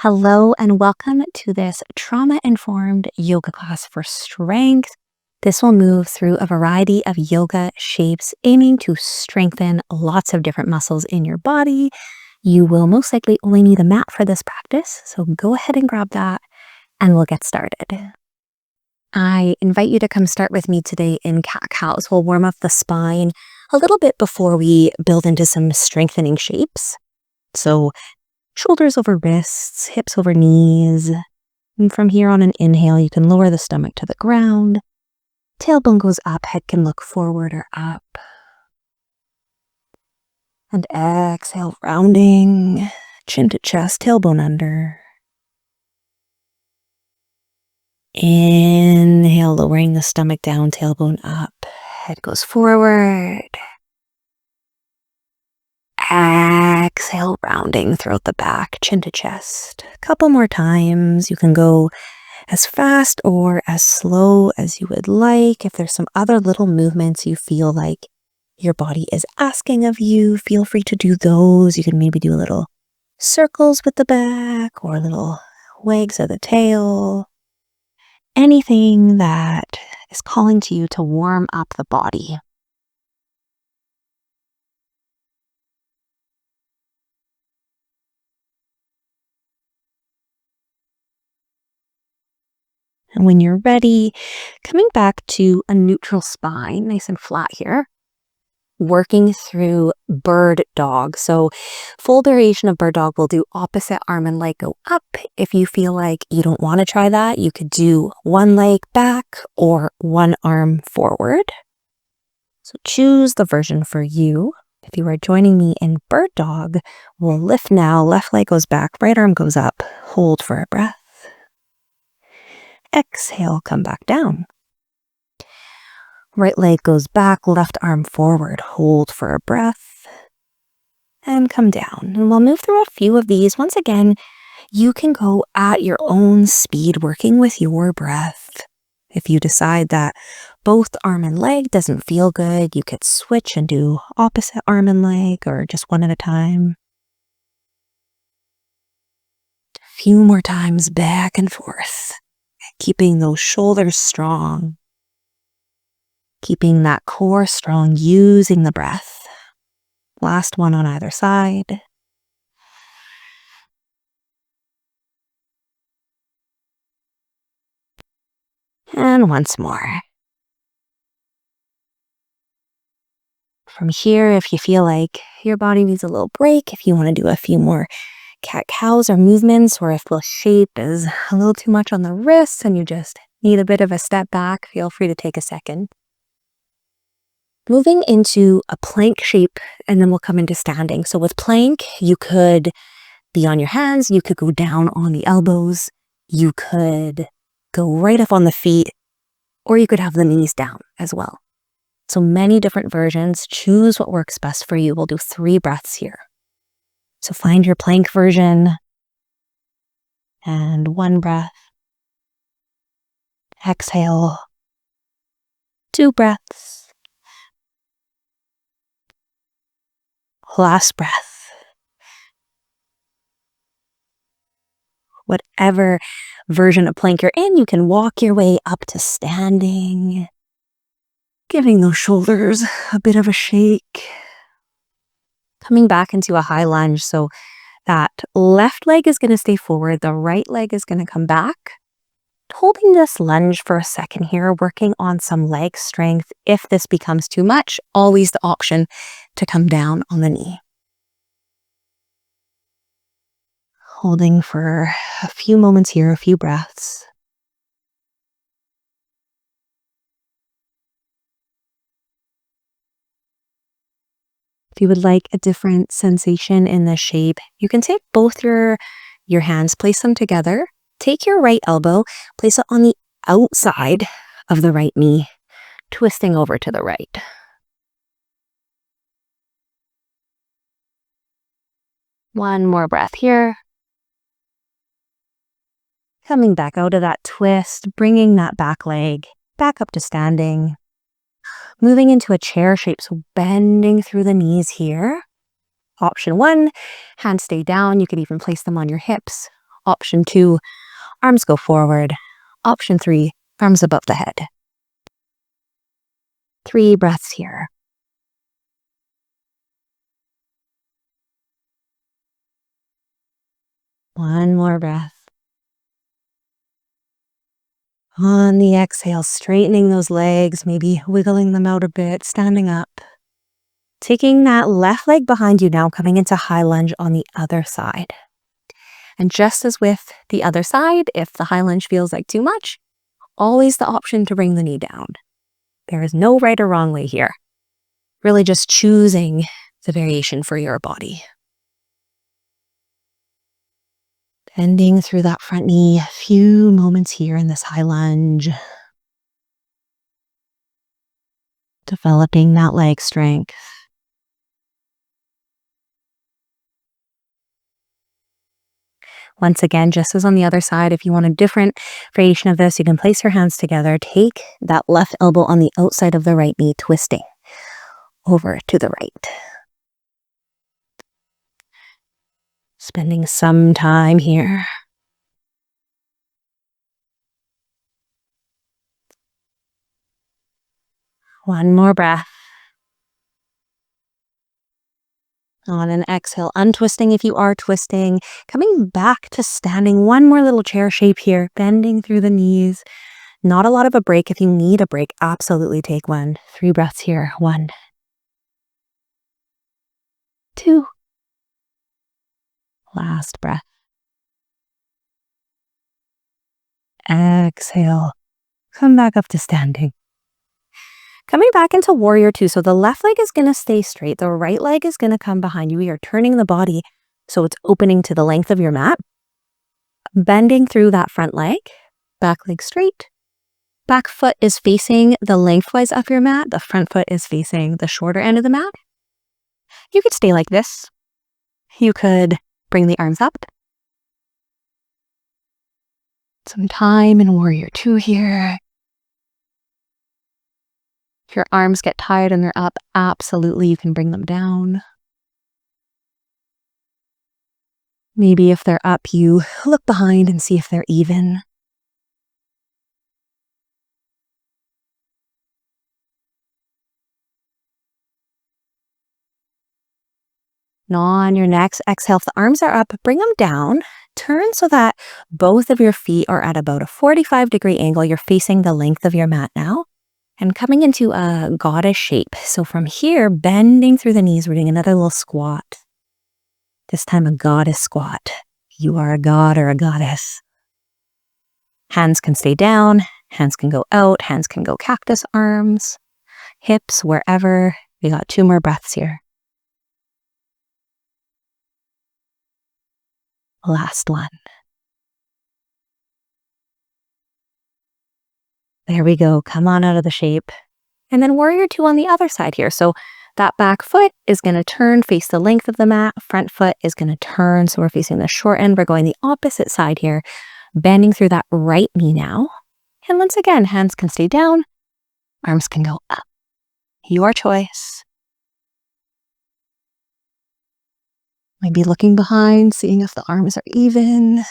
Hello and welcome to this trauma-informed yoga class for strength. This will move through a variety of yoga shapes, aiming to strengthen lots of different muscles in your body. You will most likely only need a mat for this practice, so go ahead and grab that and we'll get started. I invite you to come start with me today in cat-cows. We'll warm up the spine a little bit before we build into some strengthening shapes. So shoulders over wrists, hips over knees. And from here on an inhale, you can lower the stomach to the ground. Tailbone goes up, head can look forward or up. And exhale, rounding, chin to chest, tailbone under. Inhale, lowering the stomach down, tailbone up, head goes forward. Exhale, rounding throughout the back, chin to chest. A couple more times. You can go as fast or as slow as you would like. If there's some other little movements you feel like your body is asking of you, feel free to do those. You can maybe do little circles with the back or little wags of the tail. Anything that is calling to you to warm up the body. And when you're ready, coming back to a neutral spine, nice and flat here, working through bird dog. So full variation of bird dog will do opposite arm and leg go up. If you feel like you don't want to try that, you could do one leg back or one arm forward. So choose the version for you. If you are joining me in bird dog, we'll lift now. Left leg goes back, right arm goes up. Hold for a breath. Exhale, come back down. Right leg goes back, left arm forward. Hold for a breath. And come down. And we'll move through a few of these. Once again, you can go at your own speed, working with your breath. If you decide that both arm and leg doesn't feel good, you could switch and do opposite arm and leg or just one at a time. A few more times back and forth. Keeping those shoulders strong. Keeping that core strong, using the breath. Last one on either side. And once more. From here, if you feel like your body needs a little break, if you want to do a few more cat-cows or movements, or if the shape is a little too much on the wrists and you just need a bit of a step back, feel free to take a second. Moving into a plank shape, and then we'll come into standing. So with plank, you could be on your hands, you could go down on the elbows, you could go right up on the feet, or you could have the knees down as well. So many different versions. Choose what works best for you. We'll do 3 breaths here. So find your plank version. And 1 breath. Exhale. 2 breaths. Last breath. Whatever version of plank you're in, you can walk your way up to standing. Giving those shoulders a bit of a shake. Coming back into a high lunge. So that left leg is going to stay forward. The right leg is going to come back. Holding this lunge for a second here, working on some leg strength. If this becomes too much, always the option to come down on the knee. Holding for a few moments here, a few breaths. If you would like a different sensation in the shape, you can take both your hands, place them together. Take your right elbow, place it on the outside of the right knee, twisting over to the right. One more breath here. Coming back out of that twist, bringing that back leg back up to standing. Moving into a chair shape, so bending through the knees here. Option 1, hands stay down. You could even place them on your hips. Option 2, arms go forward. Option 3, arms above the head. 3 breaths here. One more breath. On the exhale, straightening those legs, maybe wiggling them out a bit, standing up. Taking that left leg behind you now, coming into high lunge on the other side. And just as with the other side, if the high lunge feels like too much, always the option to bring the knee down. There is no right or wrong way here. Really just choosing the variation for your body. Bending through that front knee, a few moments here in this high lunge. Developing that leg strength. Once again, just as on the other side, if you want a different variation of this, you can place your hands together. Take that left elbow on the outside of the right knee, twisting over to the right. Spending some time here. One more breath. On an exhale, untwisting if you are twisting. Coming back to standing. One more little chair shape here, bending through the knees. Not a lot of a break. If you need a break, absolutely take one. 3 breaths here. 1, 2. Last breath. Exhale. Come back up to standing. Coming back into warrior 2. So the left leg is going to stay straight. The right leg is going to come behind you. We are turning the body so it's opening to the length of your mat. Bending through that front leg. Back leg straight. Back foot is facing the lengthwise of your mat. The front foot is facing the shorter end of the mat. You could stay like this. You could bring the arms up. Some time in warrior 2 here. If your arms get tired and they're up, absolutely you can bring them down. Maybe if they're up, you look behind and see if they're even. And on your next exhale, if the arms are up, bring them down. Turn so that both of your feet are at about a 45-degree angle. You're facing the length of your mat now. And coming into a goddess shape. So from here, bending through the knees, we're doing another little squat. This time a goddess squat. You are a god or a goddess. Hands can stay down, hands can go out, hands can go cactus arms, hips, wherever. We got 2 more breaths here. Last one. There we go. Come on out of the shape. And then warrior 2 on the other side here. So that back foot is going to turn, face the length of the mat. Front foot is going to turn. So we're facing the short end. We're going the opposite side here. Bending through that right knee now. And once again, hands can stay down. Arms can go up. Your choice. Maybe looking behind, seeing if the arms are even.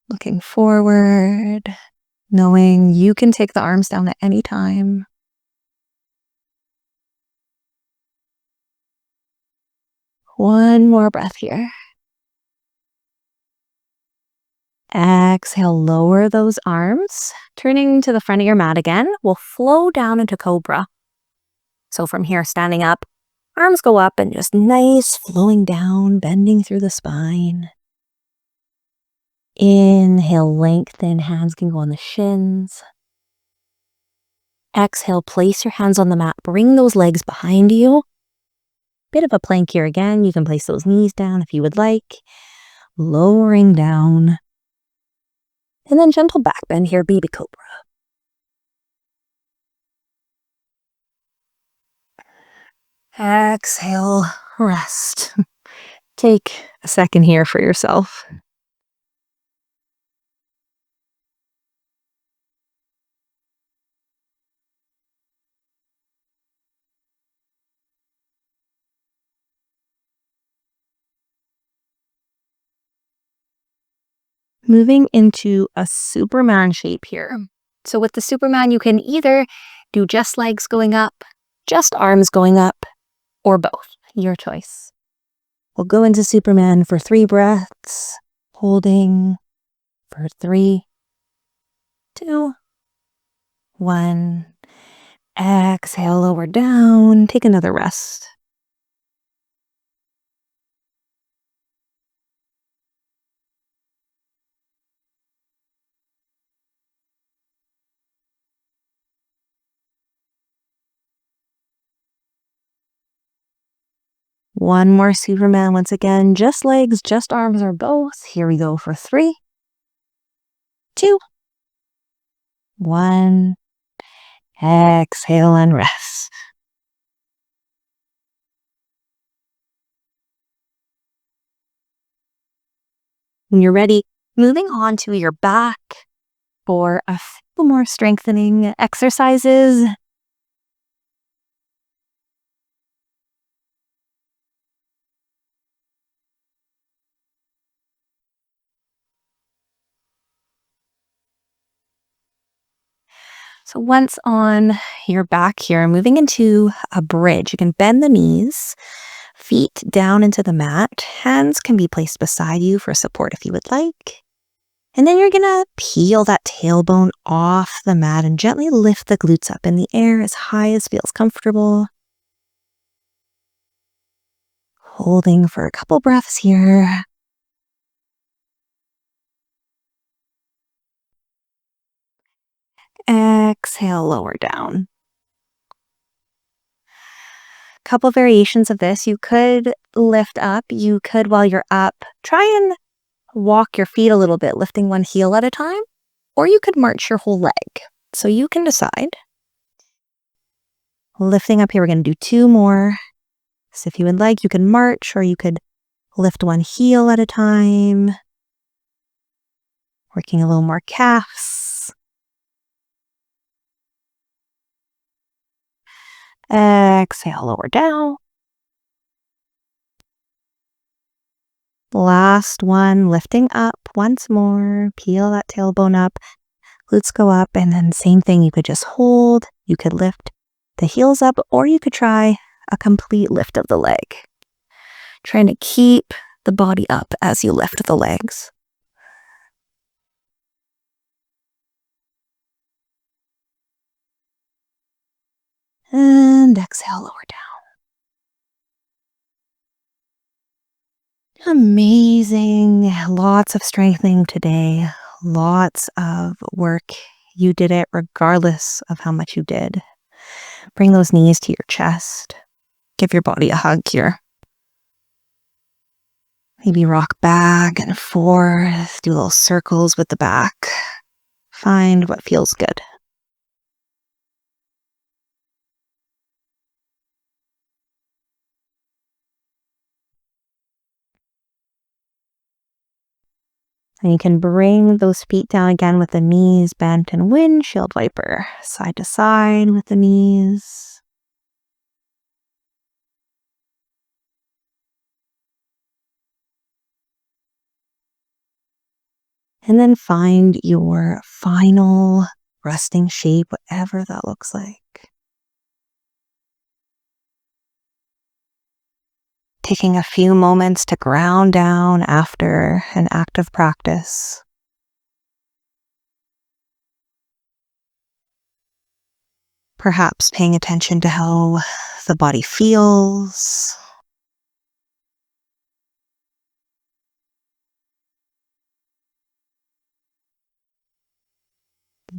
Looking forward, knowing you can take the arms down at any time. One more breath here. Exhale, lower those arms. Turning to the front of your mat again, we'll flow down into cobra. So from here, standing up, arms go up and just nice flowing down, bending through the spine. Inhale, lengthen, hands can go on the shins. Exhale, place your hands on the mat, bring those legs behind you. Bit of a plank here again. You can place those knees down if you would like. Lowering down. And then gentle back bend here, baby cobra. Exhale, rest. Take a second here for yourself. Moving into a Superman shape here. So with the Superman, you can either do just legs going up, just arms going up, or both. Your choice. We'll go into Superman for 3 breaths, holding for 3, 2, 1. Exhale, lower down. Take another rest. One more Superman once again. Just legs, just arms, or both. Here we go for 3, 2, 1. Exhale and rest. When you're ready, moving on to your back for a few more strengthening exercises. So once on your back here, moving into a bridge, you can bend the knees, feet down into the mat. Hands can be placed beside you for support if you would like. And then you're gonna peel that tailbone off the mat and gently lift the glutes up in the air as high as feels comfortable. Holding for a couple breaths here. Exhale, lower down. Couple variations of this. You could lift up. You could, while you're up, try and walk your feet a little bit, lifting one heel at a time, or you could march your whole leg. So you can decide. Lifting up here, we're going to do 2 more. So if you would like, you can march, or you could lift one heel at a time. Working a little more calves. Exhale, lower down. Last one, lifting up once more. Peel that tailbone up. Glutes go up, and then same thing. You could just hold. You could lift the heels up, or you could try a complete lift of the leg. Trying to keep the body up as you lift the legs. And exhale, lower down. Amazing. Lots of strengthening today. Lots of work. You did it regardless of how much you did. Bring those knees to your chest. Give your body a hug here. Maybe rock back and forth. Do little circles with the back. Find what feels good. And you can bring those feet down again with the knees bent and windshield wiper. Side to side with the knees. And then find your final resting shape, whatever that looks like. Taking a few moments to ground down after an active practice. Perhaps paying attention to how the body feels.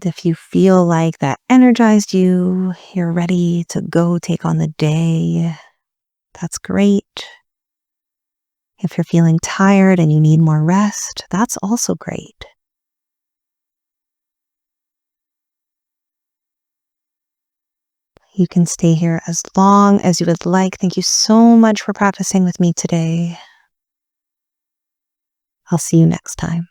If you feel like that energized you, you're ready to go take on the day, that's great. If you're feeling tired and you need more rest, that's also great. You can stay here as long as you would like. Thank you so much for practicing with me today. I'll see you next time.